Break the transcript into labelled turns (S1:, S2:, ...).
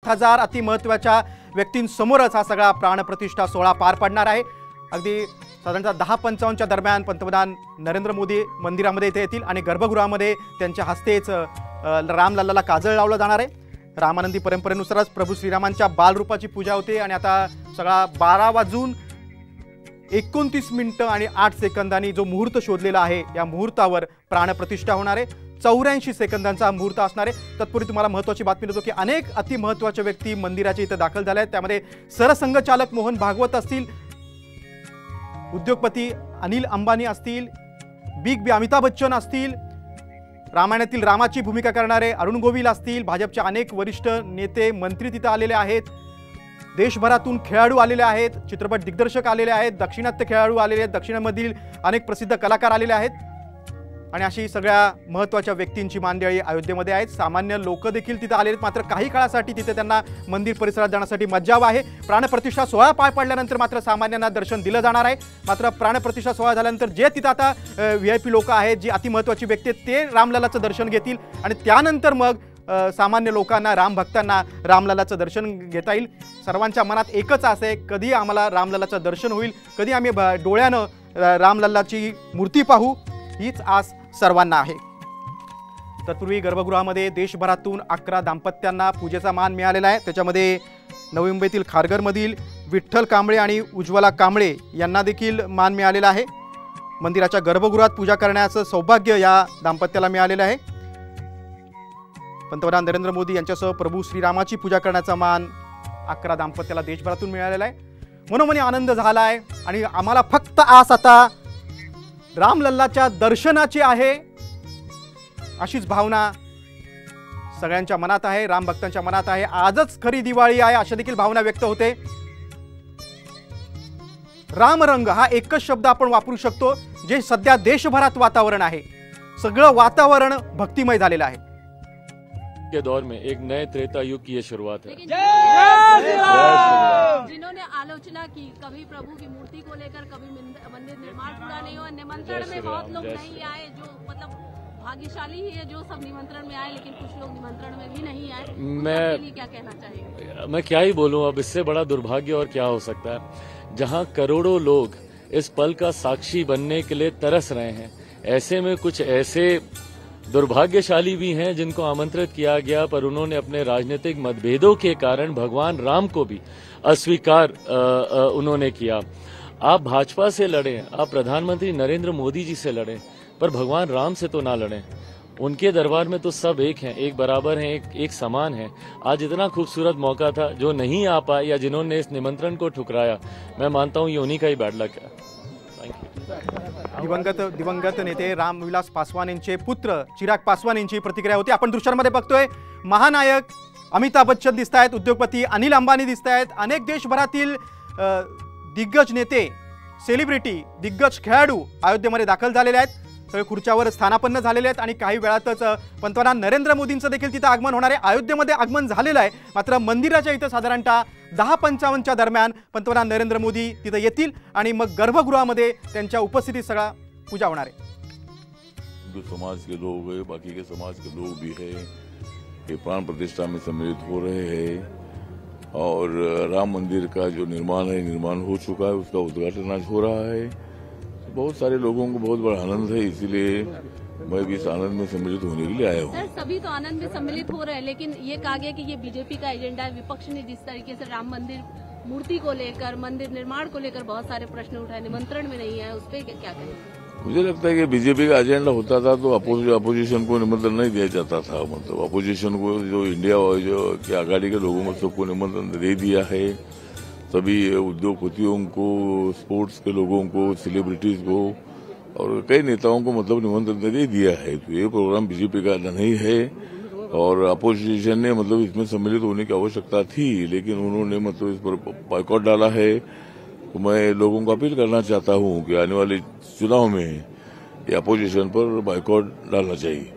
S1: 7,000 अतिमहत्त्वाच्या व्यक्तींसमोरच हा सगळा प्राणप्रतिष्ठा सोहळा पार पडणार आहे। अगदी साधारणतः 10:55च्या दरम्यान पंतप्रधान नरेंद्र मोदी मंदिरामध्ये इथे येतील आणि गर्भगृहामध्ये त्यांच्या हस्तेच रामलल्लाला काजळ लावलं जाणार आहे। रामानंदी परंपरेनुसारच प्रभू श्रीरामांच्या बालरूपाची पूजा होते आणि आता सगळा 12:29 आणि 8 सेकंदांनी जो मुहूर्त शोधलेला आहे या मुहूर्तावर प्राणप्रतिष्ठा होणार आहे। 84 सेकंदांचा मुहूर्त असणार आहे। तत्पूर्वी तुम्हाला महत्त्वाची बातमी देतो की अनेक अतिमहत्त्वाच्या व्यक्ती मंदिराच्या इथे दाखल झाल्या आहेत। त्यामध्ये सरसंघचालक मोहन भागवत असतील, उद्योगपती अनिल अंबानी असतील, बिग बी अमिताभ बच्चन असतील, रामायणातील रामाची भूमिका करणारे अरुण गोविल असतील, भाजपचे अनेक वरिष्ठ नेते मंत्री तिथे आलेले आहेत, देशभरातून खेळाडू आलेले आहेत, चित्रपट दिग्दर्शक आलेले आहेत, दाक्षिणात्य खेळाडू आलेले आहेत, दक्षिणेमधील अनेक प्रसिद्ध कलाकार आलेले आहेत आणि अशी सगळ्या महत्त्वाच्या व्यक्तींची मांदियाळी अयोध्येमध्ये आहेत। सामान्य लोक देखील तिथे आलेले आहेत, मात्र काही काळासाठी तिथे त्यांना मंदिर परिसरात जाण्यासाठी मज्जाव आहे। प्राणप्रतिष्ठा सोहळा पार पडल्यानंतर मात्र सामान्यांना दर्शन दिलं जाणार आहे। मात्र प्राणप्रतिष्ठा सोहळा झाल्यानंतर जे तिथे आता VIP लोक आहेत, जी अतिमहत्त्वाची व्यक्ती आहेत, ते रामलल्लाचं दर्शन घेतील आणि त्यानंतर मग सामान्य लोकांना, राम भक्तांना रामलल्लाचं दर्शन घेता येईल। सर्वांच्या मनात एकच आस आहे, कधी आम्हाला रामलल्लाचं दर्शन होईल, कधी आम्ही डोळ्यानं रामलल्लाची मूर्ती पाहू, हीच आस सर्वांना आहे। तत्पूर्वी गर्भगृहामध्ये देशभरातून 11 दाम्पत्यांना पूजेचा मान मिळालेला आहे। त्याच्यामध्ये नवी मुंबईतील खारघरमधील विठ्ठल कांबळे आणि उज्ज्वला कांबळे यांना देखील मान मिळालेला आहे। मंदिराच्या गर्भगृहात पूजा करण्याचं सौभाग्य या दाम्पत्याला मिळालेलं आहे। पंतप्रधान नरेंद्र मोदी यांच्यासह प्रभू श्रीरामाची पूजा करण्याचा मान 11 दाम्पत्याला देशभरातून मिळालेला आहे। मनोमनी आनंद झाला आहे आणि आम्हाला फक्त आस आता रामलल्लाच्या दर्शनाची आहे, अशीच भावना सगळ्यांच्या मनात आहे, राम भक्तांच्या मनात आहे। आजच खरी दिवाळी आहे अशा देखील भावना व्यक्त होते। रामरंग हा एकच शब्द आपण वापरू शकतो जे सध्या देशभरात वातावरण आहे। सगळं वातावरण भक्तिमय झालेलं आहे।
S2: के दौर में एक नए त्रेता युग की ये शुरुआत है।
S3: जिन्होंने आलोचना की कभी प्रभु की मूर्ति को लेकर, कभी मंदिर निर्माण पूरा नहीं हुआ, निमंत्रण में बहुत लोग नहीं आए, जो मतलब भाग्यशाली ही है जो सब निमंत्रण में आए, लेकिन कुछ लोग निमंत्रण में भी नहीं आए। मैं क्या कहना चाहिए?
S2: मैं क्या ही बोलूं, अब इससे बड़ा दुर्भाग्य और क्या हो सकता है। जहां करोड़ों लोग इस पल का साक्षी बनने के लिए तरस रहे हैं, ऐसे में कुछ ऐसे दुर्भाग्यशाली भी हैं जिनको आमंत्रित किया गया, पर उन्होंने अपने राजनीतिक मतभेदों के कारण भगवान राम को भी अस्वीकार उन्होंने किया। आप भाजपा से लड़ें, आप प्रधानमंत्री नरेंद्र मोदी जी से लड़ें, पर भगवान राम से तो ना लड़ें। उनके दरबार में तो सब एक हैं, एक बराबर हैं, एक समान हैं। आज इतना खूबसूरत मौका था, जो नहीं आ पाए या जिन्होंने इस निमंत्रण को ठुकराया, मैं मानता हूँ ये उन्हीं का ही बैड लक है।
S1: दिवंगत नेते रामविलास पासवान यांचे पुत्र चिराग पासवान यांची प्रतिक्रिया होती। आपण दृश्यांमध्ये बघतोय महानायक अमिताभ बच्चन दिसतायत, उद्योगपती अनिल अंबानी दिसतायत, अनेक देशभरातील दिग्गज नेते, सेलिब्रिटी, दिग्गज खेळाडू अयोध्येमध्ये दाखल झालेले आहेत। सगळे खुर्च्यावर स्थानापन्न झालेले आहेत आणि काही वेळातच पंतप्रधान नरेंद्र मोदींचं देखील तिथे आगमन होणार आहे। अयोध्येमध्ये आगमन झालेलं आहे, मात्र मंदिराच्या इथं साधारणतः 10:55च्या दरम्यान पंतप्रधान नरेंद्र मोदी तिथे येतील आणि मग गर्भगृहामध्ये त्यांच्या उपस्थितीत सगळा पूजा होणार आहे।
S4: जो समाज के लोग हैं, बाकी के समाज के लोग भी हैं, ये प्राण प्रतिष्ठा में सम्मिलित हो रहे हैं और राम मंदिर का जो निर्माण है, निर्माण हो चुका है, उसका उद्घाटन आज हो रहा है। बहुत सारे लोगों को बहुत बड़ा आनंद है, इसीलिए मैं भी इस आनंद में सम्मिलित होने के लिए आया हूँ।
S3: सर, सभी तो आनंद में सम्मिलित हो रहे हैं, लेकिन ये कहा गया कि ये बीजेपी का एजेंडा है। विपक्ष ने जिस तरीके से राम मंदिर मूर्ति को लेकर, मंदिर निर्माण को लेकर बहुत सारे प्रश्न उठाए, निमंत्रण में नहीं आए, उस पर क्या कहेंगे?
S4: मुझे लगता है कि बीजेपी का एजेंडा होता था तो अपोजिशन को निमंत्रण नहीं दिया जाता था। मतलब अपोजिशन को जो इंडिया जो की आघाड़ी के लोगों को सबको निमंत्रण दे दिया है। सभी उद्योगपतियों को, स्पोर्ट्स के लोगों को, सेलिब्रिटीज को और कई नेताओं को मतलब निमंत्रण दे दिया है। तो ये प्रोग्राम बीजेपी का नहीं है और अपोजिशन ने मतलब इसमें सम्मिलित होने की आवश्यकता थी, लेकिन उन्होंने मतलब इस पर बायकॉट डाला है। तो मैं लोगों को अपील करना चाहता हूँ कि आने वाले चुनाव में ये अपोजिशन पर बायकॉट डालना चाहिए।